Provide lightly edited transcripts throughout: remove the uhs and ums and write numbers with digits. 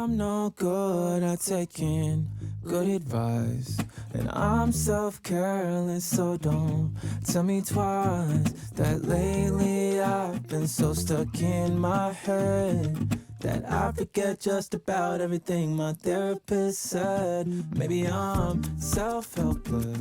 I'm no good at taking good advice, and I'm self-careless, so don't tell me twice that lately I've been so stuck in my head that I forget just about everything my therapist said. Maybe I'm self-helpless.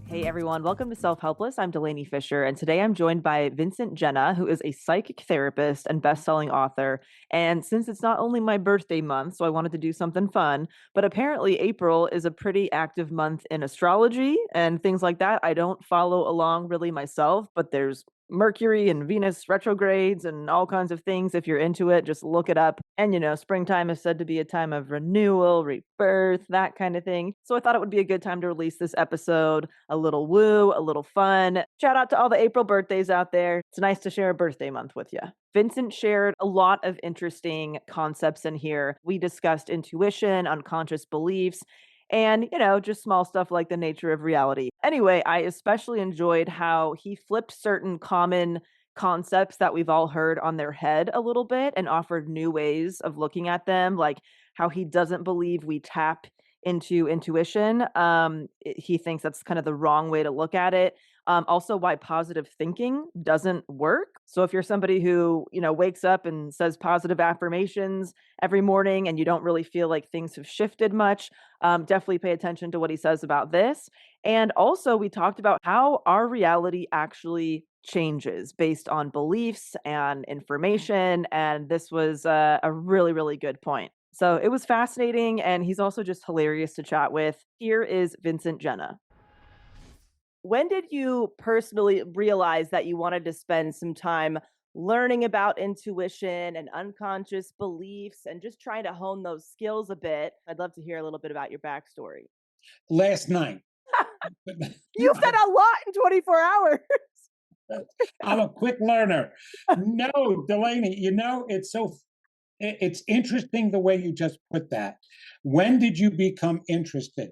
Hey everyone, welcome to Self-Helpless. I'm Delanie Fischer, and today I'm joined by Vincent Genna, who is a psychic therapist and best-selling author. And since it's not only my birthday month, so I wanted to do something fun, but apparently April is a pretty active month in astrology and things like that. I don't follow along really myself, but there's Mercury and Venus retrogrades and all kinds of things. If you're into it, just look it up. And springtime is said to be a time of renewal, rebirth, that kind of thing. So I thought it would be a good time to release this episode. A little woo, a little fun. Shout out to all the April birthdays out there. It's nice to share a birthday month with you. Vincent shared a lot of interesting concepts in here. We discussed intuition, unconscious beliefs, and, just small stuff like the nature of reality. Anyway, I especially enjoyed how he flipped certain common concepts that we've all heard on their head a little bit and offered new ways of looking at them, like how he doesn't believe we tap into intuition. He thinks that's kind of the wrong way to look at it. Also, why positive thinking doesn't work. So, if you're somebody who wakes up and says positive affirmations every morning, and you don't really feel like things have shifted much, definitely pay attention to what he says about this. And also, we talked about how our reality actually changes based on beliefs and information. And this was a really, really good point. So it was fascinating, and he's also just hilarious to chat with. Here is Vincent Genna. When did you personally realize that you wanted to spend some time learning about intuition and unconscious beliefs and just trying to hone those skills a bit? I'd love to hear a little bit about your backstory. Last night. You've said a lot in 24 hours. I'm a quick learner. No, Delaney, it's interesting the way you just put that. When did you become interested?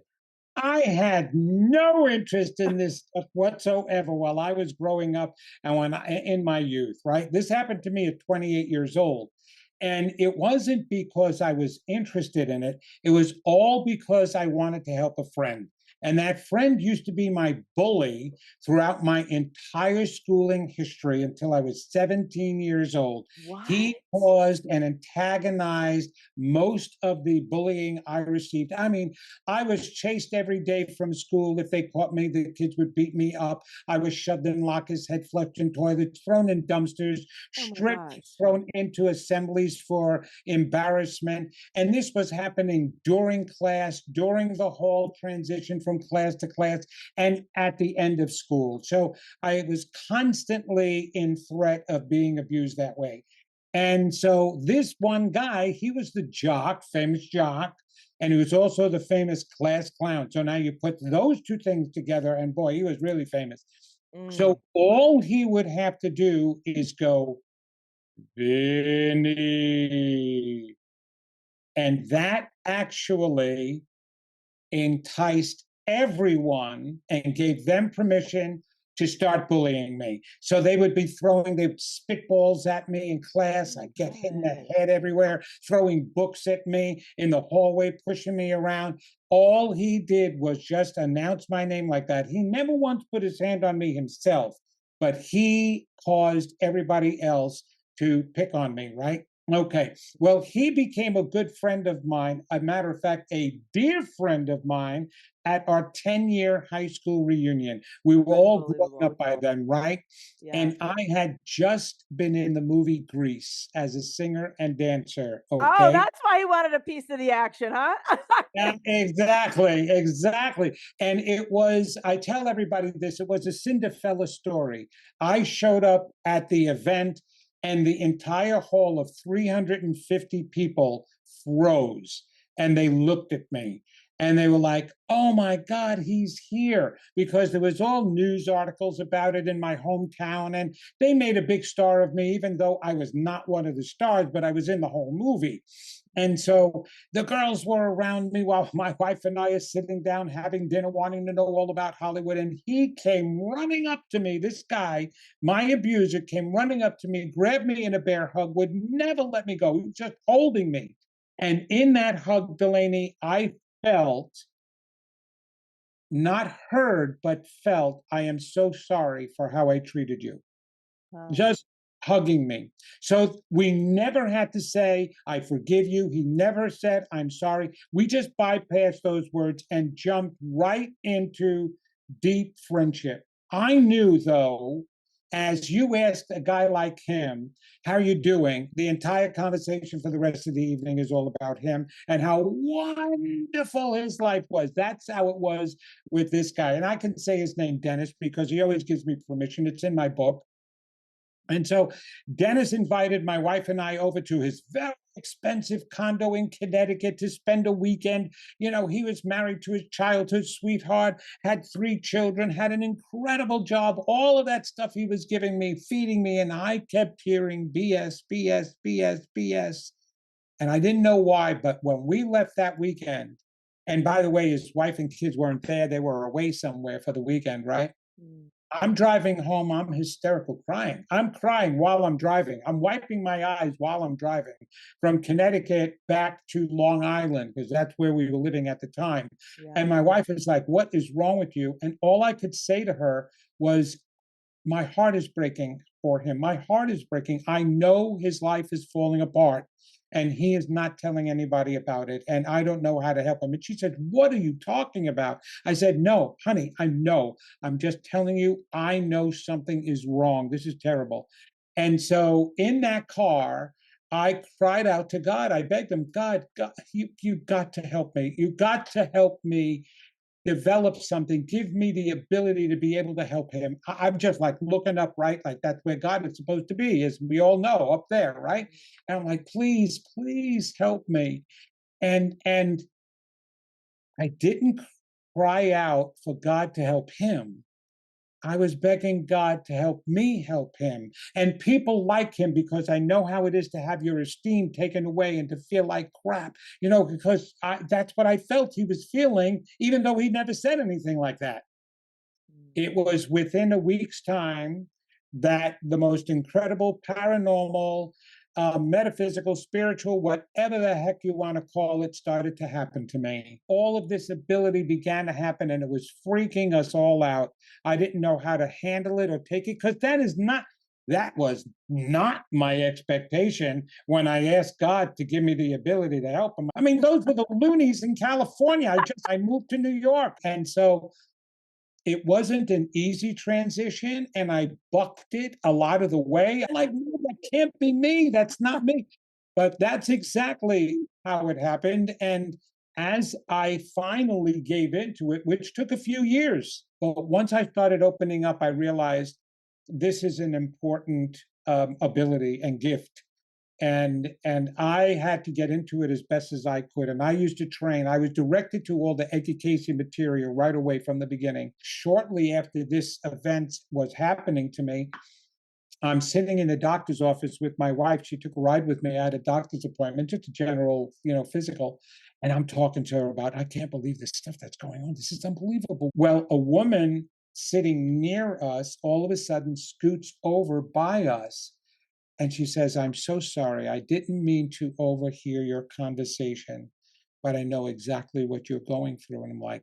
I had no interest in this stuff whatsoever while I was growing up and in my youth, right? This happened to me at 28 years old. And it wasn't because I was interested in it. It was all because I wanted to help a friend. And that friend used to be my bully throughout my entire schooling history until I was 17 years old. What? He caused and antagonized most of the bullying I received. I mean, I was chased every day from school. If they caught me, the kids would beat me up. I was shoved in lockers, head flushed in toilets, thrown in dumpsters, Oh my stripped, gosh. thrown into assemblies for embarrassment. And this was happening during class, during the whole transition from class to class, and at the end of school. So I was constantly in threat of being abused that way. And so this one guy, he was the jock, famous jock, and he was also the famous class clown. So now you put those two things together, and boy, he was really famous. Mm. So all he would have to do is go, Vinny. And that actually enticed everyone and gave them permission to start bullying me. So they would spit balls at me in class. I'd get hit in the head everywhere, throwing books at me in the hallway, pushing me around. All he did was just announce my name like that. He never once put his hand on me himself, but he caused everybody else to pick on me, right? Okay. Well, he became a good friend of mine. A matter of fact, a dear friend of mine at our 10-year high school reunion. We were all grown Unbelievable. up by then, right? Yeah. And I had just been in the movie Grease as a singer and dancer. Oh, Okay. that's why you wanted a piece of the action, huh? Yeah, exactly, exactly. And I tell everybody this, it was a Cinderella story. I showed up at the event and the entire hall of 350 people froze and they looked at me and they were like, oh my God, he's here. Because there was all news articles about it in my hometown and they made a big star of me, even though I was not one of the stars, but I was in the whole movie. And so the girls were around me while my wife and I are sitting down having dinner, wanting to know all about Hollywood. And he came running up to me. This guy, my abuser, came running up to me, grabbed me in a bear hug, would never let me go. He was just holding me. And in that hug, Delanie, I felt not heard, but felt, I am so sorry for how I treated you. Just hugging me. So we never had to say, I forgive you. He never said, I'm sorry. We just bypassed those words and jumped right into deep friendship. I knew, though, as you asked a guy like him, how are you doing? The entire conversation for the rest of the evening is all about him and how wonderful his life was. That's how it was with this guy. And I can say his name, Dennis, because he always gives me permission. It's in my book. And so Dennis invited my wife and I over to his very expensive condo in Connecticut to spend a weekend. You know, he was married to his childhood sweetheart, had 3 children, had an incredible job, all of that stuff he was giving me, feeding me. And I kept hearing BS, BS, BS, BS. And I didn't know why, but when we left that weekend, and by the way, his wife and kids weren't there, they were away somewhere for the weekend, right? I'm driving home. I'm hysterical crying. I'm crying while I'm driving. I'm wiping my eyes while I'm driving from Connecticut back to Long Island, because that's where we were living at the time. Yeah. And my wife is like, what is wrong with you? And all I could say to her was, my heart is breaking for him. My heart is breaking. I know his life is falling apart and he is not telling anybody about it. And I don't know how to help him. And she said, what are you talking about? I said, no, honey, I know. I'm just telling you, I know something is wrong. This is terrible. And so in that car, I cried out to God. I begged him, God, you got to help me. You got to help me develop something, give me the ability to be able to help him. I'm just like looking up, right? Like that's where God is supposed to be, as we all know, up there, right? And I'm like, please, please help me. And I didn't cry out for God to help him. I was begging God to help me help him and people like him, because I know how it is to have your esteem taken away and to feel like crap, you know, because that's what I felt he was feeling, even though he never said anything like that. It was within a week's time that the most incredible paranormal, metaphysical, spiritual, whatever the heck you want to call it, started to happen to me. All of this ability began to happen, and it was freaking us all out. I didn't know how to handle it or take it, because that was not my expectation when I asked God to give me the ability to help him. I mean, those were the loonies in California. I moved to New York. And so it wasn't an easy transition, and I bucked it a lot of the way. I'm like, no, that can't be me. That's not me. But that's exactly how it happened. And as I finally gave into it, which took a few years, but once I started opening up, I realized this is an important ability and gift. And I had to get into it as best as I could. And I used to train. I was directed to all the education material right away from the beginning. Shortly after this event was happening to me, I'm sitting in the doctor's office with my wife. She took a ride with me. I had a doctor's appointment, just a general, physical. And I'm talking to her about, I can't believe this stuff that's going on. This is unbelievable. Well, a woman sitting near us all of a sudden scoots over by us. And she says, I'm so sorry. I didn't mean to overhear your conversation, but I know exactly what you're going through. And I'm like,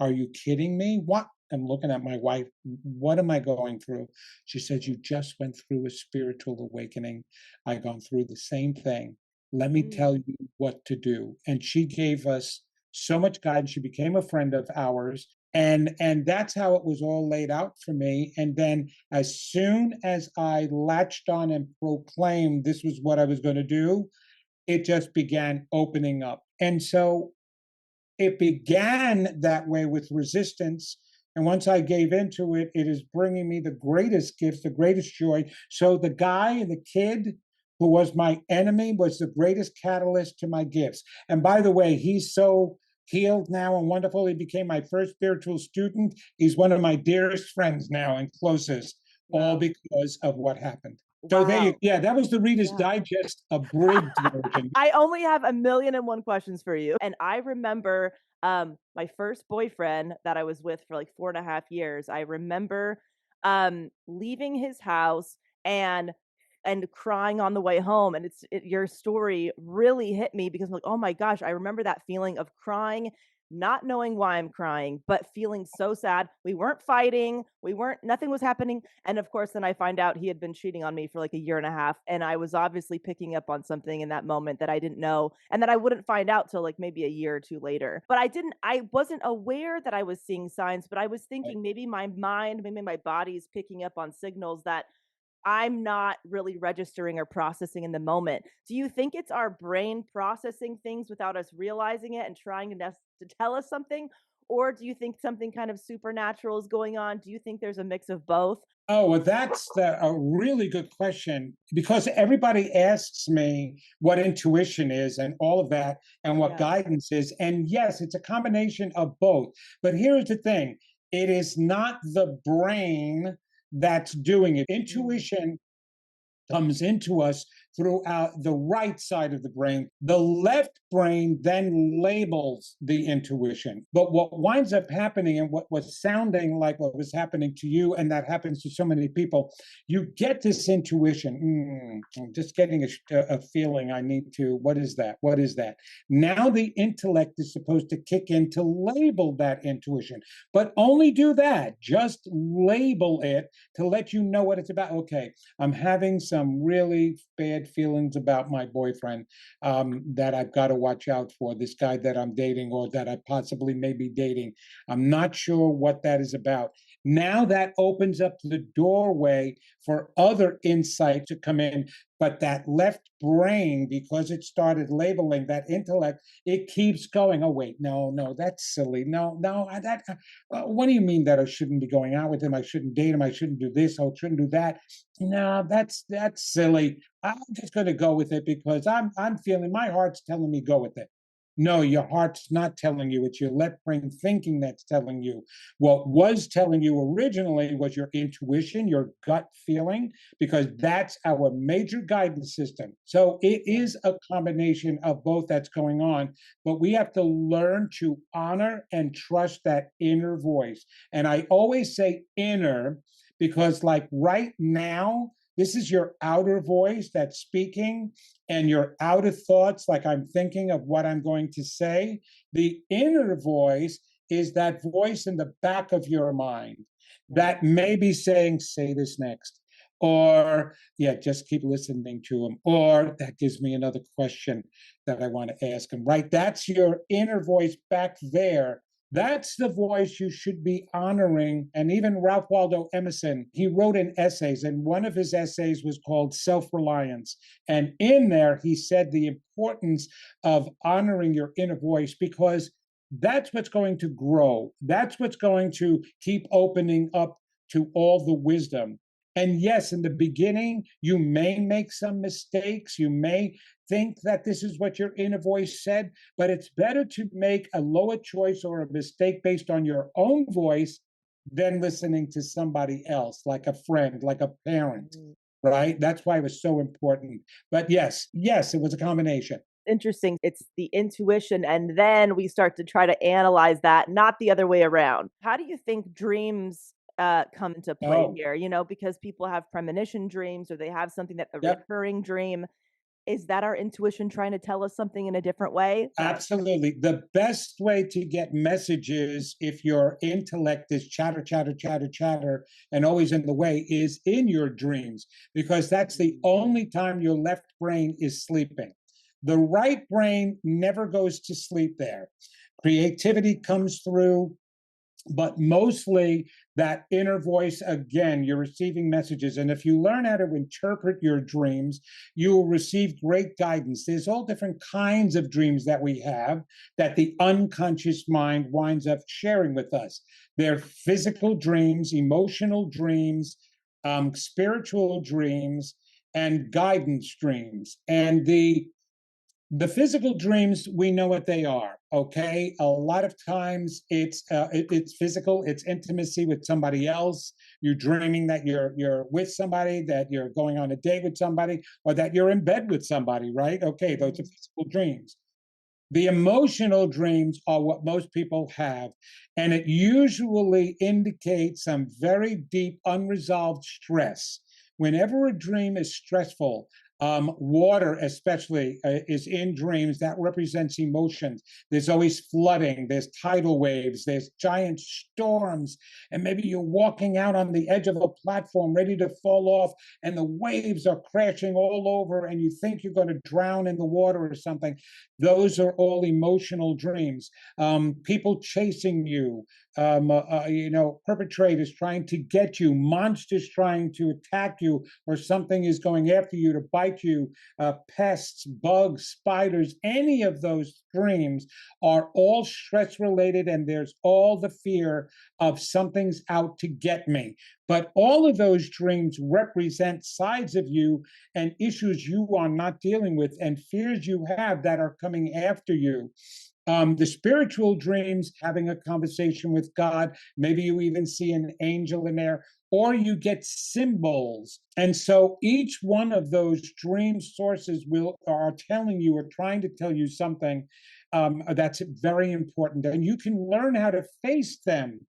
are you kidding me? What? I'm looking at my wife. What am I going through? She says, you just went through a spiritual awakening. I've gone through the same thing. Let me tell you what to do. And she gave us so much guidance. She became a friend of ours. And that's how it was all laid out for me. And then as soon as I latched on and proclaimed this was what I was going to do, it just began opening up. And so it began that way with resistance. And once I gave into it, it is bringing me the greatest gifts, the greatest joy. So the guy and the kid who was my enemy was the greatest catalyst to my gifts. And by the way, he's so healed now and wonderful. He became my first spiritual student. He's one of my dearest friends now and closest, all because of what happened. So that was the Reader's Digest abridged version. I only have 1,000,001 questions for you. And I remember my first boyfriend that I was with for like 4.5 years. I remember leaving his house and and crying on the way home. And your story really hit me because I'm like, oh my gosh, I remember that feeling of crying, not knowing why I'm crying, but feeling so sad. We weren't fighting, nothing was happening. And of course, then I find out he had been cheating on me for like a year and a half. And I was obviously picking up on something in that moment that I didn't know and that I wouldn't find out till like maybe a year or two later. But I wasn't aware that I was seeing signs, but I was thinking maybe my mind, maybe my body is picking up on signals that I'm not really registering or processing in the moment. Do you think it's our brain processing things without us realizing it and trying to tell us something? Or do you think something kind of supernatural is going on? Do you think there's a mix of both? Oh, well, that's a really good question because everybody asks me what intuition is and all of that and what Yeah. guidance is. And yes, it's a combination of both. But here's the thing, it is not the brain that's doing it. Intuition comes into us throughout the right side of the brain. The left brain then labels the intuition. But what winds up happening and what was sounding like what was happening to you, and that happens to so many people, you get this intuition. I'm just getting a feeling I need to, what is that? What is that? Now the intellect is supposed to kick in to label that intuition, but only do that. Just label it to let you know what it's about. Okay, I'm having some really bad feelings about my boyfriend that I've got to watch out for, this guy that I'm dating or that I possibly may be dating. I'm not sure what that is about. Now that opens up the doorway for other insight to come in. But that left brain, because it started labeling that intellect, it keeps going. Oh, wait, no, that's silly. No, what do you mean that I shouldn't be going out with him? I shouldn't date him. I shouldn't do this. I shouldn't do that. No, that's silly. I'm just going to go with it because I'm feeling, my heart's telling me go with it. No, your heart's not telling you. It's your left brain thinking that's telling you. What was telling you originally was your intuition, your gut feeling, because that's our major guidance system. So it is a combination of both that's going on, but we have to learn to honor and trust that inner voice. And I always say inner because, like right now, this is your outer voice that's speaking, and your outer thoughts, like I'm thinking of what I'm going to say. The inner voice is that voice in the back of your mind that may be saying, say this next, or yeah, just keep listening to him, or that gives me another question that I want to ask him, right? That's your inner voice back there. That's the voice you should be honoring. And even Ralph Waldo Emerson, he wrote in essays, and one of his essays was called Self-Reliance. And in there, he said the importance of honoring your inner voice because that's what's going to grow. That's what's going to keep opening up to all the wisdom. And yes, in the beginning, you may make some mistakes. You may think that this is what your inner voice said, but it's better to make a lower choice or a mistake based on your own voice than listening to somebody else, like a friend, like a parent, right? That's why it was so important. But yes, it was a combination. Interesting. It's the intuition, and then we start to try to analyze that, not the other way around. How do you think dreams come into play here? You know, because people have premonition dreams or they have something that a recurring dream. Is that our intuition trying to tell us something in a different way? Absolutely. The best way to get messages if your intellect is chatter, and always in the way is in your dreams, because that's the only time your left brain is sleeping. The right brain never goes to sleep there. Creativity comes through, but mostly that inner voice, again, you're receiving messages. And if you learn how to interpret your dreams, you will receive great guidance. There's all different kinds of dreams that we have that the unconscious mind winds up sharing with us. They're physical dreams, emotional dreams, spiritual dreams, and guidance dreams. And the physical dreams, we know what they are. Okay, a lot of times it's physical. It's intimacy with somebody else. You're dreaming that you're with somebody, that you're going on a date with somebody, or that you're in bed with somebody. Right? Okay, those are physical dreams. The emotional dreams are what most people have, and it usually indicates some very deep unresolved stress. Whenever a dream is stressful, water especially is in dreams. That represents emotions. There's always flooding, there's tidal waves, there's giant storms, and maybe you're walking out on the edge of a platform ready to fall off, and the waves are crashing all over, and you think you're going to drown in the water or something. Those are all emotional dreams. People chasing you, perpetrators trying to get you, monsters trying to attack you, or something is going after you to bite you, pests, bugs, spiders, any of those dreams are all stress related, and there's all the fear of something's out to get me. But all of those dreams represent sides of you and issues you are not dealing with and fears you have that are coming after you. The spiritual dreams, having a conversation with God, maybe you even see an angel in there, or you get symbols. And so each one of those dream sources are telling you or trying to tell you something that's very important. And you can learn how to face them.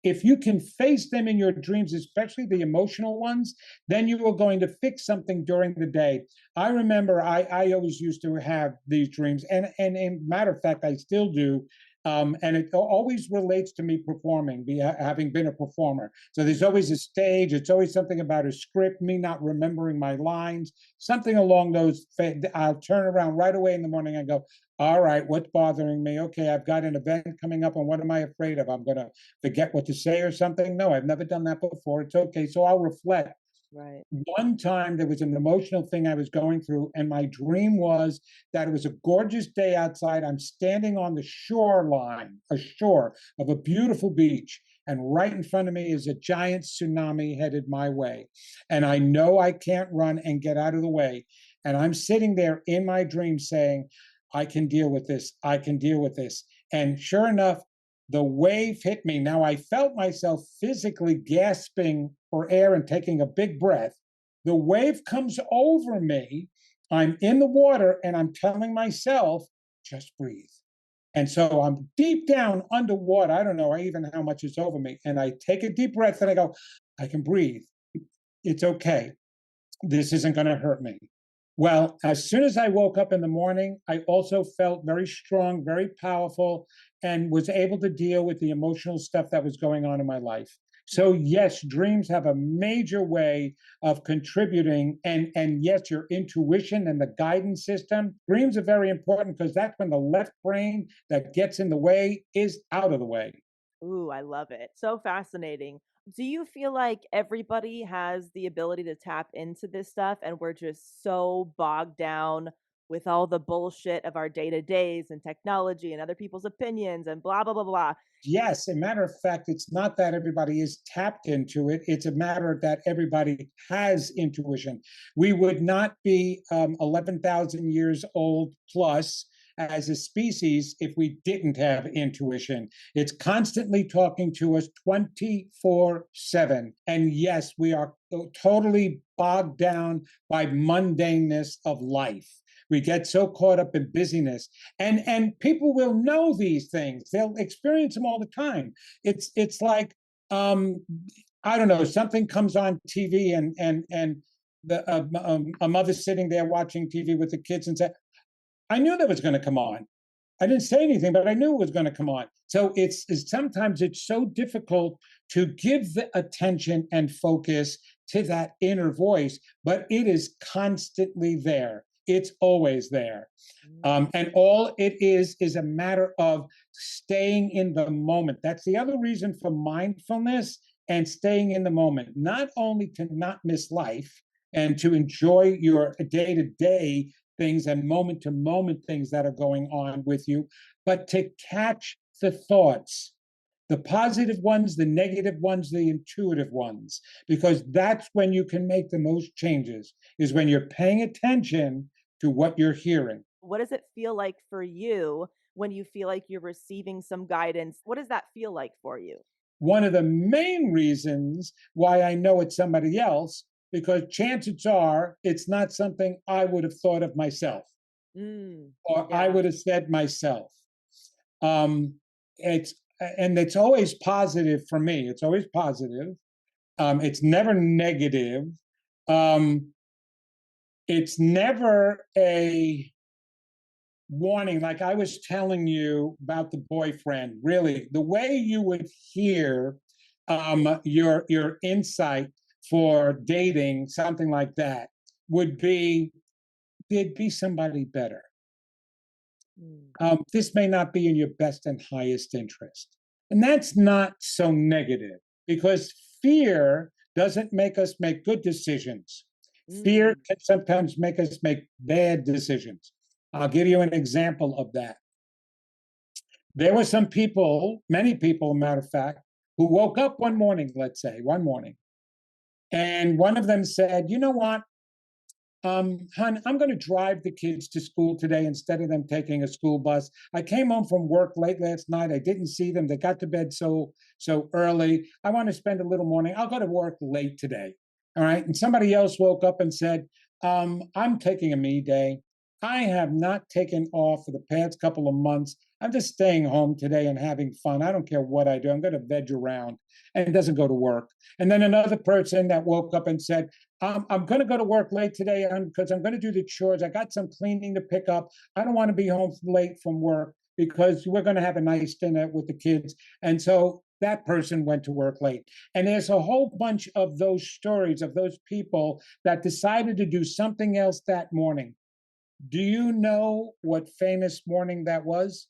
If you can face them in your dreams, especially the emotional ones, then you are going to fix something during the day. I remember I always used to have these dreams, and in matter of fact, I still do. And it always relates to me performing, having been a performer. So there's always a stage. It's always something about a script, me not remembering my lines, something along those. I'll turn around right away in the morning and go, all right, what's bothering me? Okay, I've got an event coming up, and what am I afraid of? I'm going to forget what to say or something? No, I've never done that before. It's okay. So I'll reflect. Right. One time there was an emotional thing I was going through, and my dream was that it was a gorgeous day outside. I'm standing on the shoreline, a shore of a beautiful beach, and right in front of me is a giant tsunami headed my way. And I know I can't run and get out of the way. And I'm sitting there in my dream saying, I can deal with this. I can deal with this. And sure enough, the wave hit me. Now I felt myself physically gasping for air and taking a big breath. The wave comes over me. I'm in the water and I'm telling myself, just breathe. And so I'm deep down underwater. I don't know even how much is over me. And I take a deep breath and I go, I can breathe. It's okay. This isn't going to hurt me. Well, as soon as I woke up in the morning, I also felt very strong, very powerful, and was able to deal with the emotional stuff that was going on in my life. So yes, dreams have a major way of contributing, and yes, your intuition and the guidance system. Dreams are very important because that's when the left brain that gets in the way is out of the way. Ooh, I love it. So fascinating. Do you feel like everybody has the ability to tap into this stuff and we're just so bogged down with all the bullshit of our day-to-days and technology and other people's opinions and blah blah blah blah? Yes, a matter of fact, it's not that everybody is tapped into it. It's a matter that everybody has intuition. We would not be 11,000 years old plus as a species if we didn't have intuition. It's constantly talking to us 24/7. And yes, we are totally bogged down by mundaneness of life. We get so caught up in busyness, and people will know these things. They'll experience them all the time. It's like I don't know, something comes on TV, and a mother's sitting there watching TV with the kids and say, I knew that was going to come on. I didn't say anything, but I knew it was going to come on. So it's sometimes it's so difficult to give the attention and focus to that inner voice, but it is constantly there. It's always there. And all it is a matter of staying in the moment. That's the other reason for mindfulness and staying in the moment, not only to not miss life and to enjoy your day-to-day things and moment-to-moment things that are going on with you, but to catch the thoughts, the positive ones, the negative ones, the intuitive ones, because that's when you can make the most changes, is when you're paying attention to what you're hearing. What does it feel like for you when you feel like you're receiving some guidance? What does that feel like for you? One of the main reasons why I know it's somebody else, because chances are it's not something I would have thought of myself, or I would have said myself. It's always positive for me. It's always positive. It's never negative. It's never a warning. Like I was telling you about the boyfriend, really, the way you would hear your insight for dating, something like that, would be there'd be somebody better. This may not be in your best and highest interest. And that's not so negative because fear doesn't make us make good decisions. Fear can sometimes make us make bad decisions. I'll give you an example of that. There were some people, many people, matter of fact, who woke up one morning, let's say, one morning, and one of them said, you know what? Hon, I'm going to drive the kids to school today instead of them taking a school bus. I came home from work late last night. I didn't see them. They got to bed so early. I want to spend a little morning. I'll go to work late today. All right. And somebody else woke up and said, I'm taking a me day. I have not taken off for the past couple of months. I'm just staying home today and having fun. I don't care what I do. I'm going to veg around, and it doesn't go to work. And then another person that woke up and said, I'm going to go to work late today because I'm going to do the chores. I got some cleaning to pick up. I don't want to be home late from work because we're going to have a nice dinner with the kids. And so that person went to work late. And there's a whole bunch of those stories of those people that decided to do something else that morning. Do you know what famous morning that was?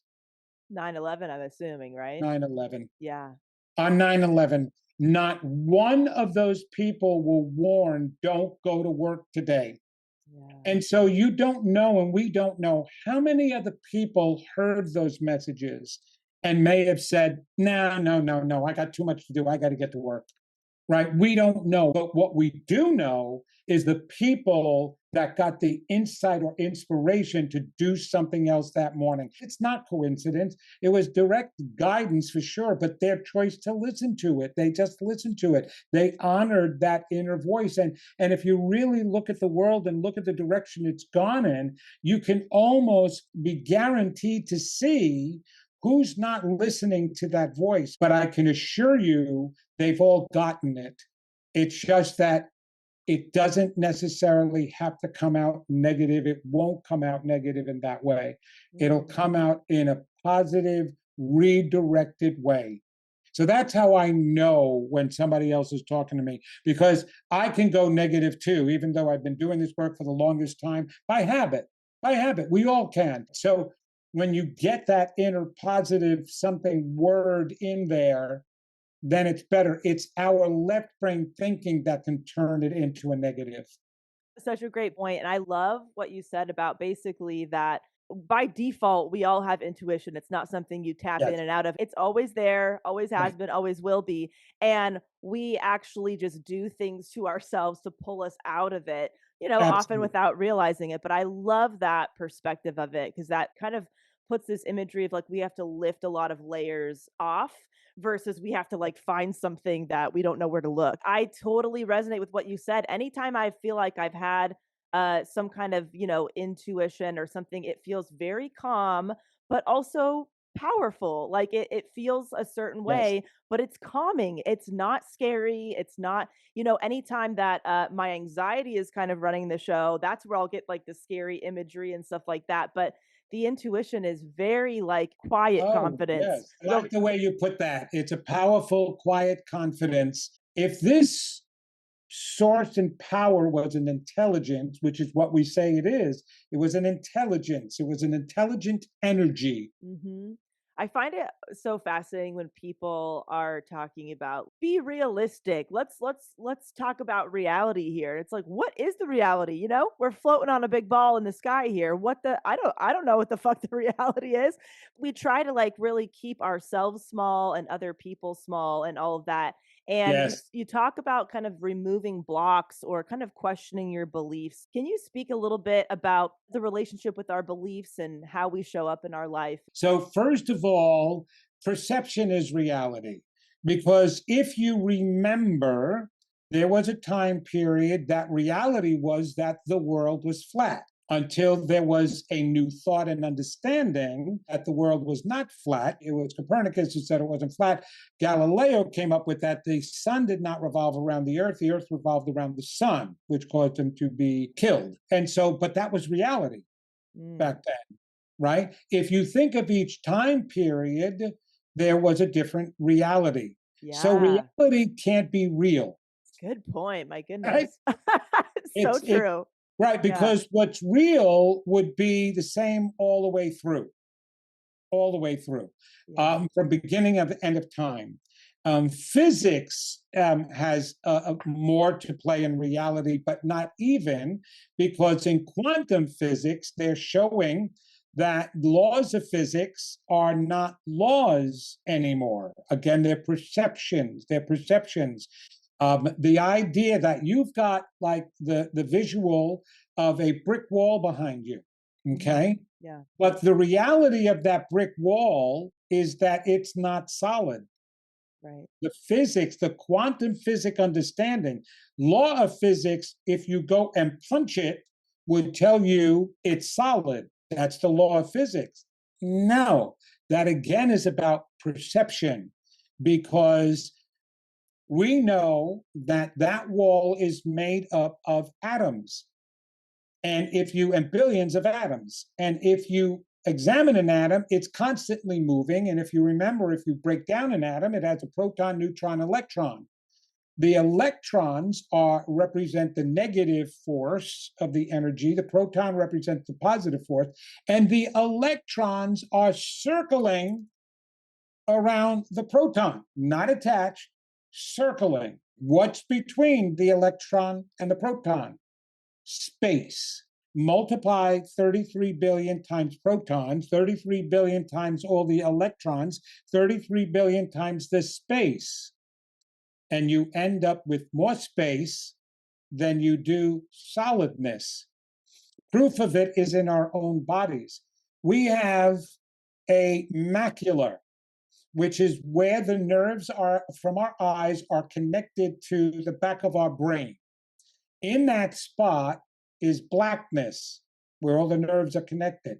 9/11, I'm assuming, right? 9/11. Yeah. On 9/11, not one of those people were warned, don't go to work today. Yeah. And so you don't know, and we don't know how many other people heard those messages and may have said, no, I got too much to do. I got to get to work. Right? We don't know. But what we do know is the people that got the insight or inspiration to do something else that morning. It's not coincidence. It was direct guidance for sure, but their choice to listen to it. They just listened to it. They honored that inner voice. And if you really look at the world and look at the direction it's gone in, you can almost be guaranteed to see who's not listening to that voice. But I can assure you, they've all gotten it. It's just that it doesn't necessarily have to come out negative. It won't come out negative in that way. It'll come out in a positive, redirected way. So that's how I know when somebody else is talking to me, because I can go negative too, even though I've been doing this work for the longest time, by habit. By habit. We all can. So when you get that inner positive something word in there, then it's better. It's our left brain thinking that can turn it into a negative. Such a great point. And I love what you said about basically that by default, we all have intuition. It's not something you tap Yes. in and out of. It's always there, always has Right. been, always will be. And we actually just do things to ourselves to pull us out of it, often Absolutely. without realizing it. But I love that perspective of it because that kind of puts this imagery of like we have to lift a lot of layers off versus we have to like find something that we don't know where to look. I totally resonate with what you said. Anytime I feel like I've had some kind of, intuition or something, it feels very calm, but also powerful. Like it feels a certain Yes. way, but it's calming. It's not scary. It's not, anytime that my anxiety is kind of running the show, that's where I'll get like the scary imagery and stuff like that. But the intuition is very like quiet Oh, confidence. yes. I like the way you put that. It's a powerful, quiet confidence. If this source and power was an intelligence, which is what we say it was an intelligence. It was an intelligent energy. Mhm. I find it so fascinating when people are talking about be realistic. Let's talk about reality here. It's like what is the reality, We're floating on a big ball in the sky here. What the I don't know what the fuck the reality is. We try to like really keep ourselves small and other people small and all of that. And you Yes. you talk about kind of removing blocks or kind of questioning your beliefs. Can you speak a little bit about the relationship with our beliefs and how we show up in our life? So, first of all, perception is reality. Because if you remember, there was a time period that reality was that the world was flat. until there was a new thought and understanding that the world was not flat. It was Copernicus who said it wasn't flat. Galileo came up with that the sun did not revolve around the earth revolved around the sun, which caused him to be killed. And so, but that was reality back then, right? If you think of each time period, there was a different reality. So reality can't be real. Good point. My Right? goodness. So true. Right, because what's real would be the same all the way through, from beginning of end of time. Physics has more to play in reality, but not even, because in quantum physics, they're showing that laws of physics are not laws anymore. Again, they're perceptions. The idea that you've got like the visual of a brick wall behind you, okay? Yeah. But the reality of that brick wall is that it's not solid. Right. The physics, the quantum physics understanding, law of physics, if you go and punch it, would tell you it's solid. That's the law of physics. No, that again is about perception, because we know that that wall is made up of atoms, and billions of atoms. And if you examine an atom, it's constantly moving. And if you remember, if you break down an atom, it has a proton, neutron, electron. The electrons represent the negative force of the energy. The proton represents the positive force. And the electrons are circling around the proton, not attached, circling. What's between the electron and the proton? Space. Multiply 33 billion times protons, 33 billion times all the electrons, 33 billion times the space. And you end up with more space than you do solidness. Proof of it is in our own bodies. We have a macula, which is where the nerves are from our eyes are connected to the back of our brain. In that spot is blackness, where all the nerves are connected.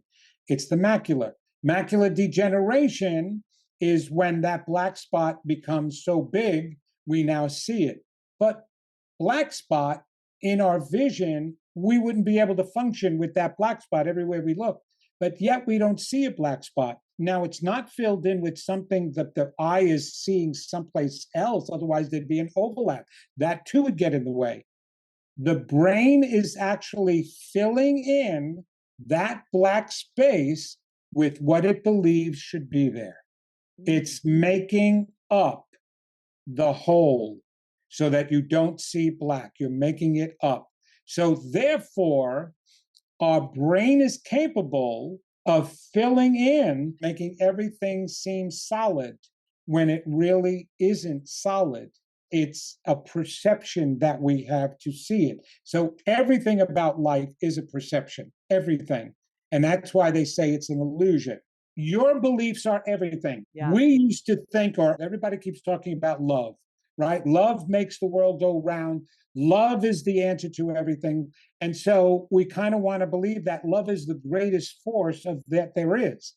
It's the macula. Macular degeneration is when that black spot becomes so big, we now see it. But black spot, in our vision, we wouldn't be able to function with that black spot everywhere we look. But yet we don't see a black spot. Now, it's not filled in with something that the eye is seeing someplace else. Otherwise, there'd be an overlap. That too would get in the way. The brain is actually filling in that black space with what it believes should be there. It's making up the whole so that you don't see black. You're making it up. So therefore, our brain is capable of filling in, making everything seem solid when it really isn't solid. It's a perception that we have to see it. So everything about life is a perception, everything. And that's why they say it's an illusion. Your beliefs are everything. Yeah. We used to think, or everybody keeps talking about love, right? Love makes the world go round. Love is the answer to everything. And so we kind of want to believe that love is the greatest force of that there is.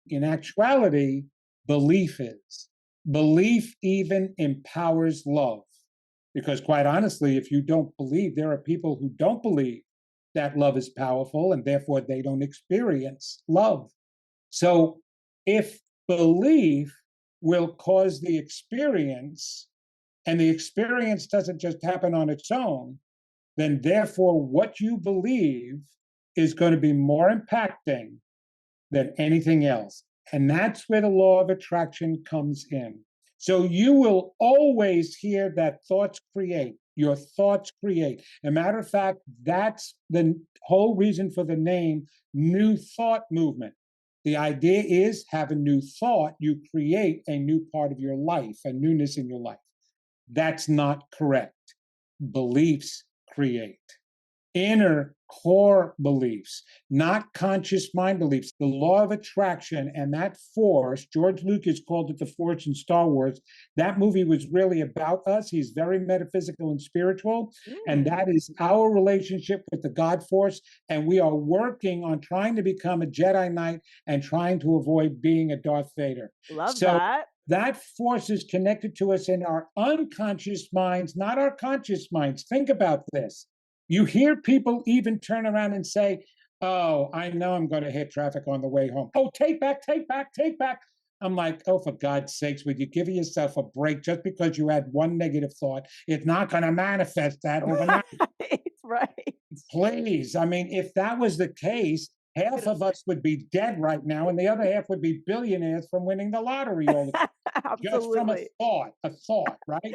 In actuality, belief is. Belief even empowers love. Because quite honestly, if you don't believe, there are people who don't believe that love is powerful, and therefore they don't experience love. So if belief will cause the experience, and the experience doesn't just happen on its own, then therefore what you believe is going to be more impacting than anything else. And that's where the law of attraction comes in. So you will always hear that thoughts create. Your thoughts create. As a matter of fact, that's the whole reason for the name New Thought Movement. The idea is, have a new thought, you create a new part of your life, a newness in your life. That's not correct. Beliefs create. inner core beliefs, not conscious mind beliefs. The law of attraction and that force, George Lucas called it the force in Star Wars. That movie was really about us. He's very metaphysical and spiritual. And that is our relationship with the God force. And we are working on trying to become a Jedi Knight and trying to avoid being a Darth Vader. Love that. That force is connected to us in our unconscious minds, not our conscious minds. Think about this. You hear people even turn around and say, oh, I know I'm going to hit traffic on the way home. Oh, take back, take back, take back. I'm like, oh, for God's sakes, would you give yourself a break just because you had one negative thought? It's not going to manifest that overnight. Right. Please. I mean, if that was the case, half of us would be dead right now, and the other half would be billionaires from winning the lottery all the time. Just from a thought, right?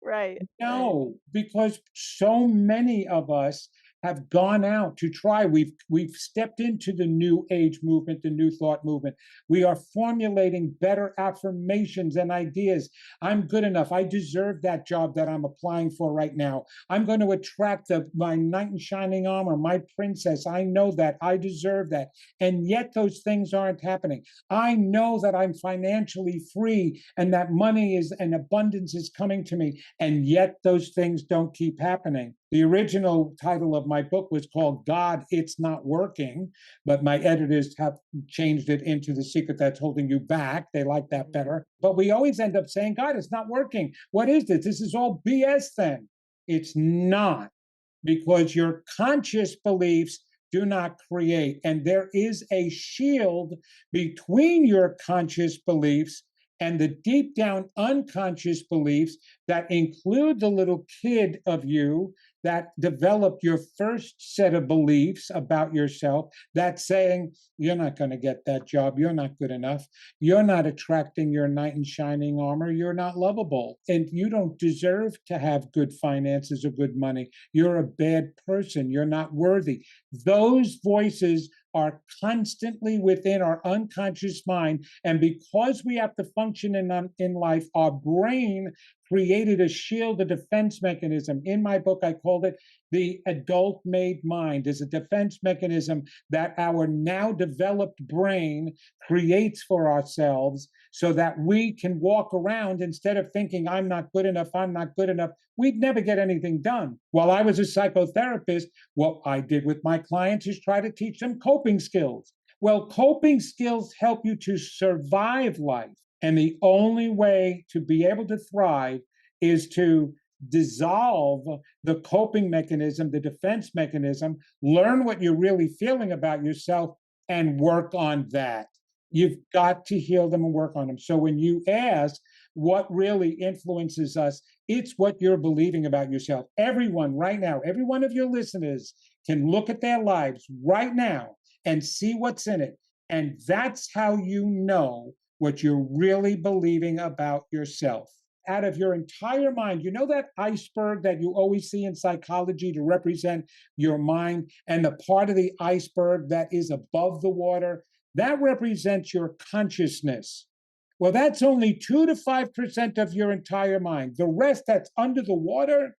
Right. No, because so many of us have gone out to try. We've stepped into the new age movement, the new thought movement. We are formulating better affirmations and ideas. I'm good enough. I deserve that job that I'm applying for right now. I'm going to attract my knight in shining armor, my princess. I know that. I deserve that. And yet those things aren't happening. I know that I'm financially free and that money is and abundance is coming to me. And yet those things don't keep happening. The original title of my book was called God, It's Not Working, but my editors have changed it into The Secret That's Holding You Back. They like that better. But we always end up saying, God, it's not working. What is this? This is all BS then. It's not, because your conscious beliefs do not create. And there is a shield between your conscious beliefs and the deep down unconscious beliefs that include the little kid of you that developed your first set of beliefs about yourself, that's saying, you're not going to get that job, you're not good enough, you're not attracting your knight in shining armor, you're not lovable, and you don't deserve to have good finances or good money, you're a bad person, you're not worthy. Those voices are constantly within our unconscious mind. And because we have to function in life, our brain created a shield, a defense mechanism. In my book, I called it the adult-made mind. Is a defense mechanism that our now developed brain creates for ourselves so that we can walk around instead of thinking, I'm not good enough, I'm not good enough. We'd never get anything done. While I was a psychotherapist, what I did with my clients is try to teach them coping skills. Well, coping skills help you to survive life. And the only way to be able to thrive is to dissolve the coping mechanism, the defense mechanism, learn what you're really feeling about yourself, and work on that. You've got to heal them and work on them. So when you ask what really influences us, it's what you're believing about yourself. Everyone right now, every one of your listeners can look at their lives right now and see what's in it. And that's how you know what you're really believing about yourself. Out of your entire mind, you know that iceberg that you always see in psychology to represent your mind, and the part of the iceberg that is above the water, that represents your consciousness. Well, that's only 2 to 5% of your entire mind. The rest that's under the water,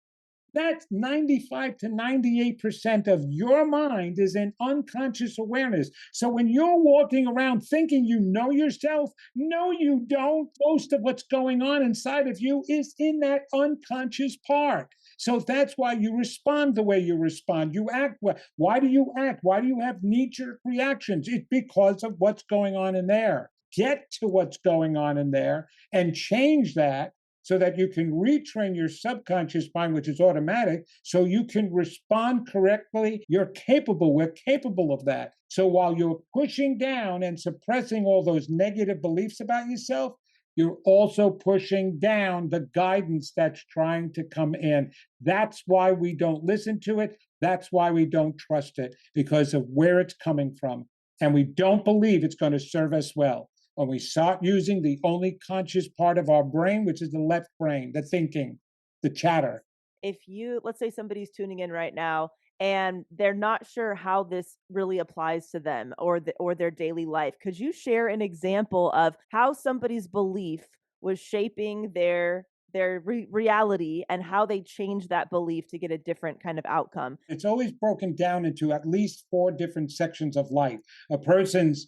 that's 95 to 98% of your mind is in unconscious awareness. So when you're walking around thinking you know yourself, no, you don't. Most of what's going on inside of you is in that unconscious part. So that's why you respond the way you respond. You act. Why do you act? Why do you have knee-jerk reactions? It's because of what's going on in there. Get to what's going on in there and change that, so that you can retrain your subconscious mind, which is automatic, so you can respond correctly. You're capable. We're capable of that. So while you're pushing down and suppressing all those negative beliefs about yourself, you're also pushing down the guidance that's trying to come in. That's why we don't listen to it. That's why we don't trust it, because of where it's coming from. And we don't believe it's going to serve us well. When we start using the only conscious part of our brain, which is the left brain, the thinking, the chatter. If let's say somebody's tuning in right now and they're not sure how this really applies to them or their daily life, could you share an example of how somebody's belief was shaping their their reality and how they change that belief to get a different kind of outcome. It's always broken down into at least four different sections of life: a person's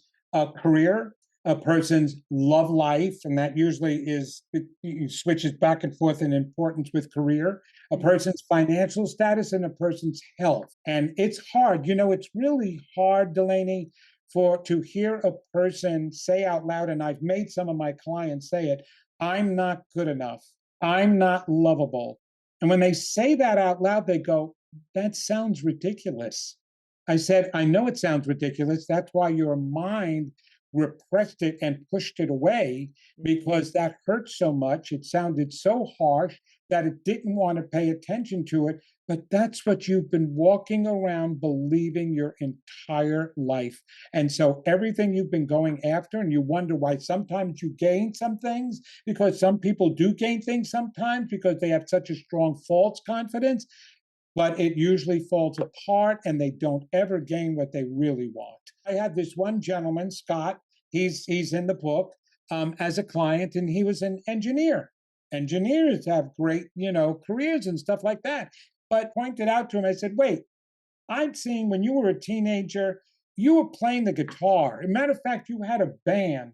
career, a person's love life, and that usually switches back and forth in importance with career, a person's financial status, and a person's health. And it's hard, it's really hard, Delanie, to hear a person say out loud, and I've made some of my clients say it: I'm not good enough, I'm not lovable. And when they say that out loud, they go, that sounds ridiculous. I said, I know it sounds ridiculous. That's why your mind repressed it and pushed it away, because that hurt so much. It sounded so harsh that it didn't want to pay attention to it. But that's what you've been walking around believing your entire life. And so everything you've been going after, and you wonder why sometimes you gain some things, because some people do gain things sometimes because they have such a strong false confidence, but it usually falls apart and they don't ever gain what they really want. I had this one gentleman, Scott, he's in the book, as a client, and he was an engineer. Engineers have great, careers and stuff like that. But pointed out to him, I said, wait, I'd seen when you were a teenager, you were playing the guitar. As a matter of fact, you had a band.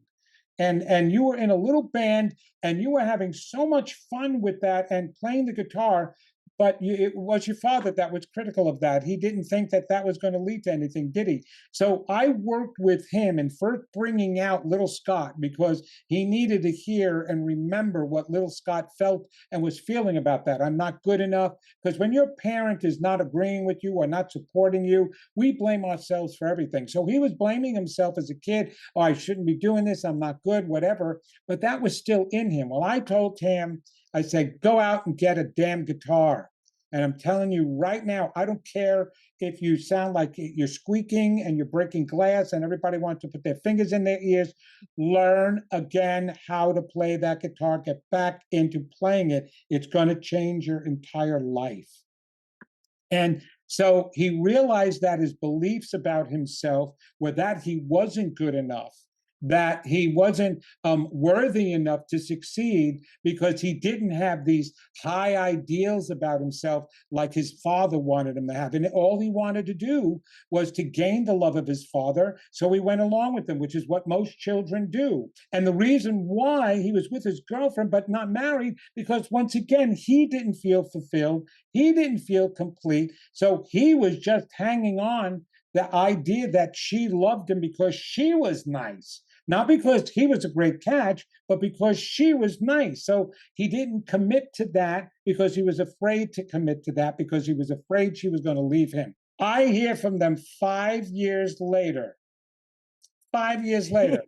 And you were in a little band and you were having so much fun with that and playing the guitar, but it was your father that was critical of that. He didn't think that that was going to lead to anything, did he? So I worked with him in first bringing out little Scott, because he needed to hear and remember what little Scott felt and was feeling about that. I'm not good enough. Because when your parent is not agreeing with you or not supporting you, we blame ourselves for everything. So he was blaming himself as a kid. Oh, I shouldn't be doing this. I'm not good, whatever. But that was still in him. Well, I told him, I said, go out and get a damn guitar. And I'm telling you right now, I don't care if you sound like you're squeaking and you're breaking glass and everybody wants to put their fingers in their ears. Learn again how to play that guitar. Get back into playing it. It's going to change your entire life. And so he realized that his beliefs about himself were that he wasn't good enough, that he wasn't worthy enough to succeed, because he didn't have these high ideals about himself like his father wanted him to have. And all he wanted to do was to gain the love of his father. So he went along with him, which is what most children do. And the reason why he was with his girlfriend but not married, because once again, he didn't feel fulfilled. He didn't feel complete. So he was just hanging on the idea that she loved him because she was nice. Not because he was a great catch, but because she was nice. So he didn't commit to that because he was afraid to commit to that, because he was afraid she was going to leave him. I hear from them 5 years later. 5 years later.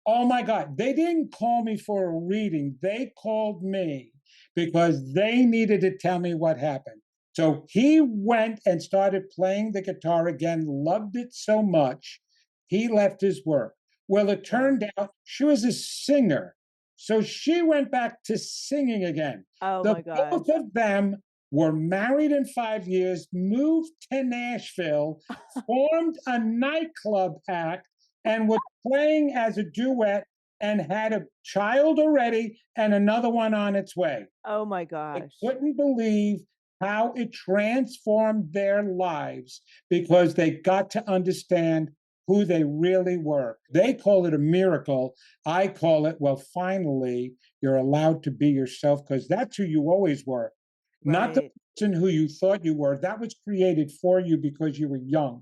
Oh my God. They didn't call me for a reading. They called me because they needed to tell me what happened. So he went and started playing the guitar again, loved it so much, he left his work. Well, it turned out she was a singer. So she went back to singing again. Oh my God. Both of them were married in 5 years, moved to Nashville, formed a nightclub act, and were playing as a duet, and had a child already and another one on its way. Oh my gosh. I couldn't believe how it transformed their lives, because they got to understand who they really were. They call it a miracle. I call it, well, finally, you're allowed to be yourself, because that's who you always were. Right. Not the person who you thought you were. That was created for you because you were young.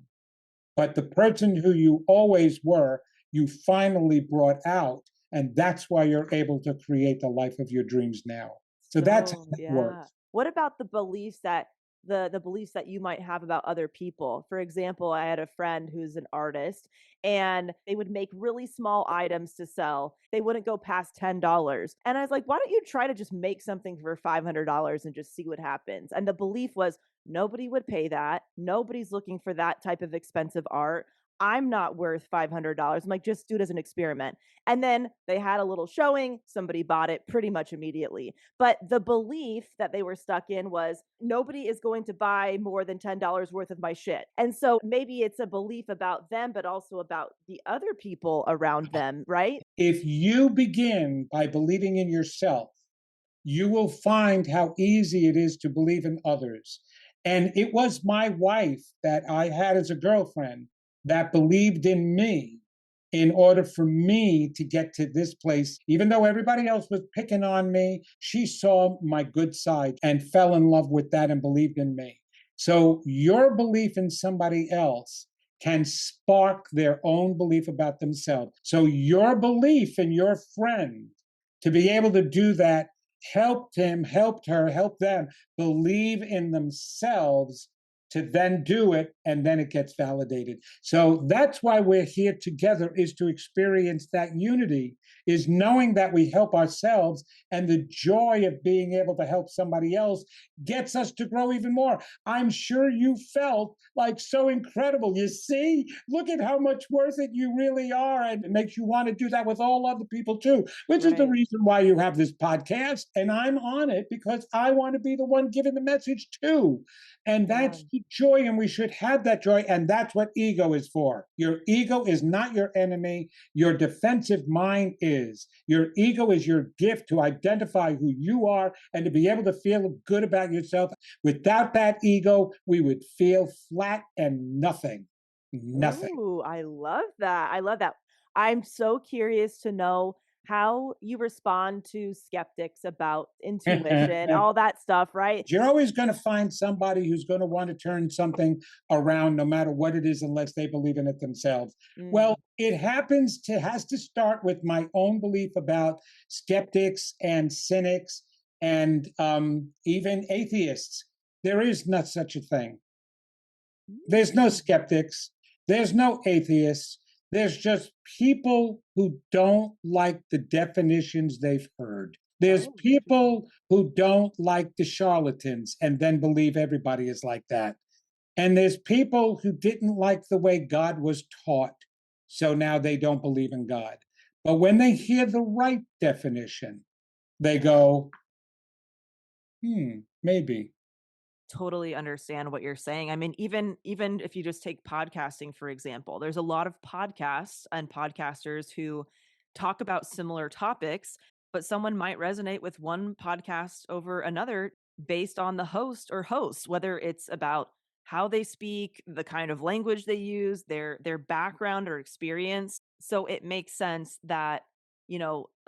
But the person who you always were, you finally brought out. And that's why you're able to create the life of your dreams now. So that's how it works. What about the beliefs that the beliefs that you might have about other people? For example, I had a friend who's an artist, and they would make really small items to sell. They wouldn't go past $10. And I was like, why don't you try to just make something for $500 and just see what happens? And the belief was nobody would pay that. Nobody's looking for that type of expensive art. I'm not worth $500. I'm like, just do it as an experiment. And then they had a little showing. Somebody bought it pretty much immediately. But the belief that they were stuck in was nobody is going to buy more than $10 worth of my shit. And so maybe it's a belief about them, but also about the other people around them, right? If you begin by believing in yourself, you will find how easy it is to believe in others. And it was my wife that I had as a girlfriend that believed in me in order for me to get to this place. Even though everybody else was picking on me, she saw my good side and fell in love with that and believed in me. So your belief in somebody else can spark their own belief about themselves. So your belief in your friend to be able to do that helped him, helped her, helped them believe in themselves to then do it, and then it gets validated. So that's why we're here together, is to experience that unity, is knowing that we help ourselves, and the joy of being able to help somebody else gets us to grow even more. I'm sure you felt like so incredible. You see, look at how much worth it you really are, and it makes you want to do that with all other people too, which is the reason why you have this podcast. And I'm on it because I want to be the one giving the message too. And that's the joy, and we should have that joy. And that's what ego is for. Your ego is not your enemy. Your defensive mind is. Your ego is your gift to identify who you are and to be able to feel good about yourself. Without that ego, we would feel flat and nothing. Nothing. Ooh, I love that. I love that. I'm so curious to know how you respond to skeptics about intuition, all that stuff, right? You're always going to find somebody who's going to want to turn something around, no matter what it is, unless they believe in it themselves. Well, it has to start with my own belief about skeptics and cynics and even atheists. There is not such a thing. There's no skeptics. There's no atheists. There's just people who don't like the definitions they've heard. There's people who don't like the charlatans and then believe everybody is like that. And there's people who didn't like the way God was taught, so now they don't believe in God. But when they hear the right definition, they go, maybe. Totally understand what you're saying. I mean, even if you just take podcasting, for example, there's a lot of podcasts and podcasters who talk about similar topics, but someone might resonate with one podcast over another based on the host or hosts, whether it's about how they speak, the kind of language they use, their background or experience. So it makes sense that,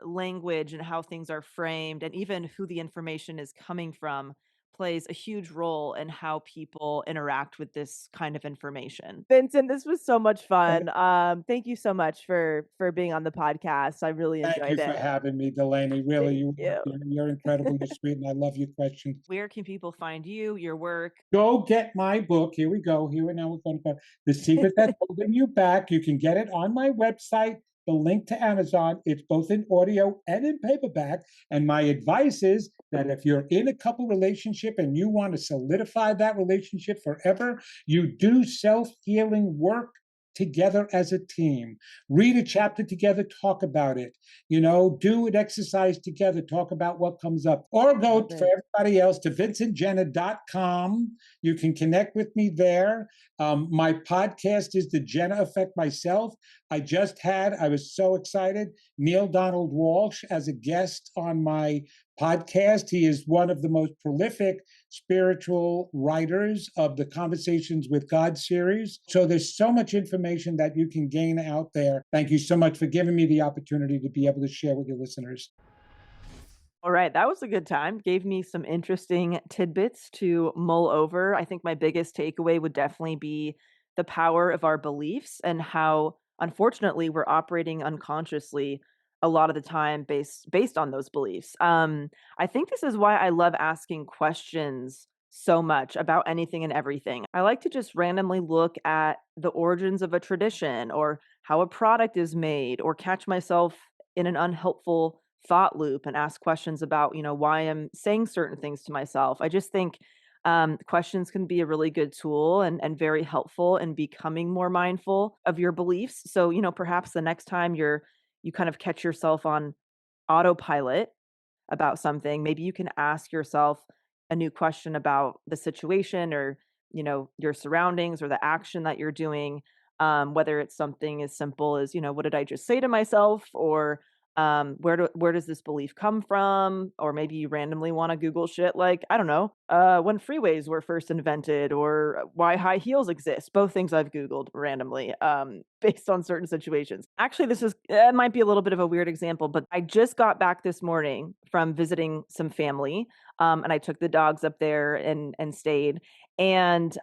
language and how things are framed and even who the information is coming from plays a huge role in how people interact with this kind of information. Vincent, this was so much fun. Thank you so much for being on the podcast. I really Thank you enjoyed for it. having me, Delanie. Really, Thank you. you're incredible. You're sweet, and I love your questions. Where can people find you, your work? Go get my book. Here we go. Here and now we're going to go. The Secret That's Holding You Back. You can get it on my website. The link to Amazon. It's both in audio and in paperback. And my advice is that if you're in a couple relationship and you want to solidify that relationship forever, you do self-healing work together as a team. Read a chapter together, talk about it. Do an exercise together, talk about what comes up. Or go for everybody else to vincentgenna.com. You can connect with me there. My podcast is The Genna Effect Myself. I was so excited, Neil Donald Walsh as a guest on my podcast. He is one of the most prolific spiritual writers of the Conversations with God series. So there's so much information that you can gain out there. Thank you so much for giving me the opportunity to be able to share with your listeners. All right, that was a good time. Gave me some interesting tidbits to mull over. I think my biggest takeaway would definitely be the power of our beliefs and how, unfortunately, we're operating unconsciously a lot of the time based on those beliefs. I think this is why I love asking questions so much about anything and everything. I like to just randomly look at the origins of a tradition or how a product is made, or catch myself in an unhelpful thought loop and ask questions about, why I'm saying certain things to myself. I just think questions can be a really good tool and very helpful in becoming more mindful of your beliefs. So, perhaps the next time you kind of catch yourself on autopilot about something, maybe you can ask yourself a new question about the situation or, your surroundings or the action that you're doing. Whether it's something as simple as, what did I just say to myself? Or Where does this belief come from? Or maybe you randomly want to Google shit like, I don't know, when freeways were first invented, or why high heels exist. Both things I've Googled randomly, based on certain situations. Actually, this is it might be a little bit of a weird example, but I just got back this morning from visiting some family, and I took the dogs up there and stayed. And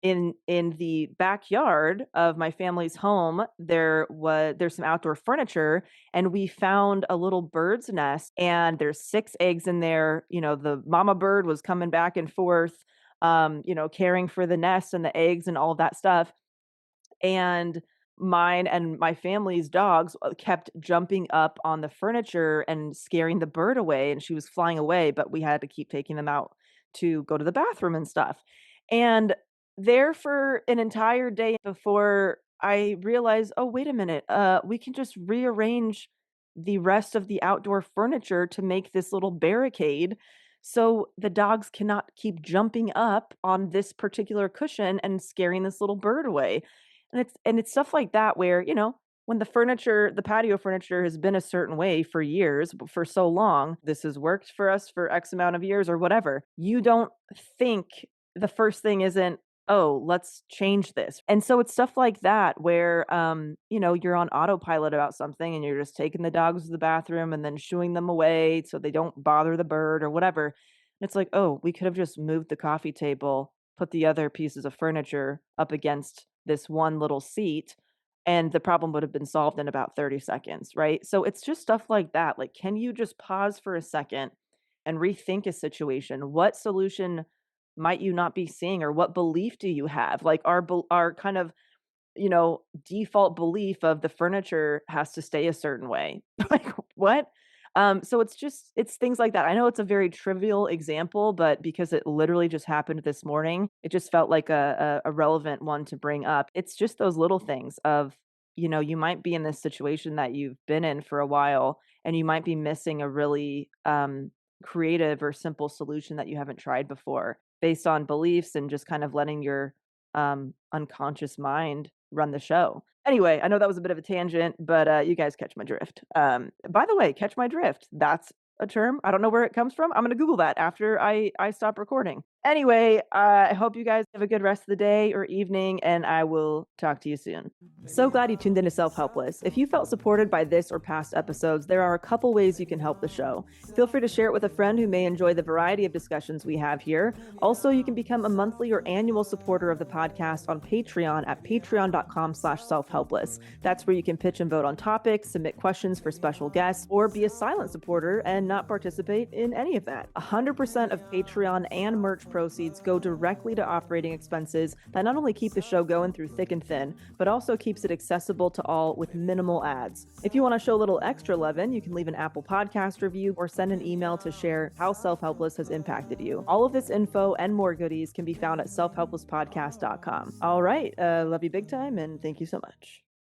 in the backyard of my family's home, there's some outdoor furniture, and we found a little bird's nest, and there's 6 eggs in there. The mama bird was coming back and forth, caring for the nest and the eggs and all of that stuff. And mine and my family's dogs kept jumping up on the furniture and scaring the bird away, and she was flying away, but we had to keep taking them out to go to the bathroom and stuff. And there for an entire day before I realized, oh, wait a minute, we can just rearrange the rest of the outdoor furniture to make this little barricade so the dogs cannot keep jumping up on this particular cushion and scaring this little bird away. And it's stuff like that where, when the patio furniture has been a certain way for years, for so long, this has worked for us for X amount of years or whatever. You don't think the first thing isn't, oh, let's change this. And so it's stuff like that where, you're on autopilot about something and you're just taking the dogs to the bathroom and then shooing them away so they don't bother the bird or whatever. And it's like, oh, we could have just moved the coffee table, put the other pieces of furniture up against this one little seat, and the problem would have been solved in about 30 seconds, right? So it's just stuff like that. Like, can you just pause for a second and rethink a situation? What solution might you not be seeing, or what belief do you have? Like our kind of, default belief of the furniture has to stay a certain way. Like, what? So it's things like that. I know it's a very trivial example, but because it literally just happened this morning, it just felt like a relevant one to bring up. It's just those little things of, you might be in this situation that you've been in for a while, and you might be missing a really creative or simple solution that you haven't tried before, based on beliefs and just kind of letting your unconscious mind run the show. Anyway, I know that was a bit of a tangent, but you guys catch my drift. By the way, catch my drift. That's a term. I don't know where it comes from. I'm going to Google that after I stop recording. Anyway, I hope you guys have a good rest of the day or evening, and I will talk to you soon. So glad you tuned into Self-Helpless. If you felt supported by this or past episodes, there are a couple ways you can help the show. Feel free to share it with a friend who may enjoy the variety of discussions we have here. Also, you can become a monthly or annual supporter of the podcast on Patreon at patreon.com/selfhelpless. That's where you can pitch and vote on topics, submit questions for special guests, or be a silent supporter and not participate in any of that. 100% of Patreon and merch proceeds go directly to operating expenses that not only keep the show going through thick and thin, but also keeps it accessible to all with minimal ads. If you want to show a little extra lovin', you can leave an Apple Podcast review or send an email to share how Self-Helpless has impacted you. All of this info and more goodies can be found at selfhelplesspodcast.com. All right, love you big time, and thank you so much.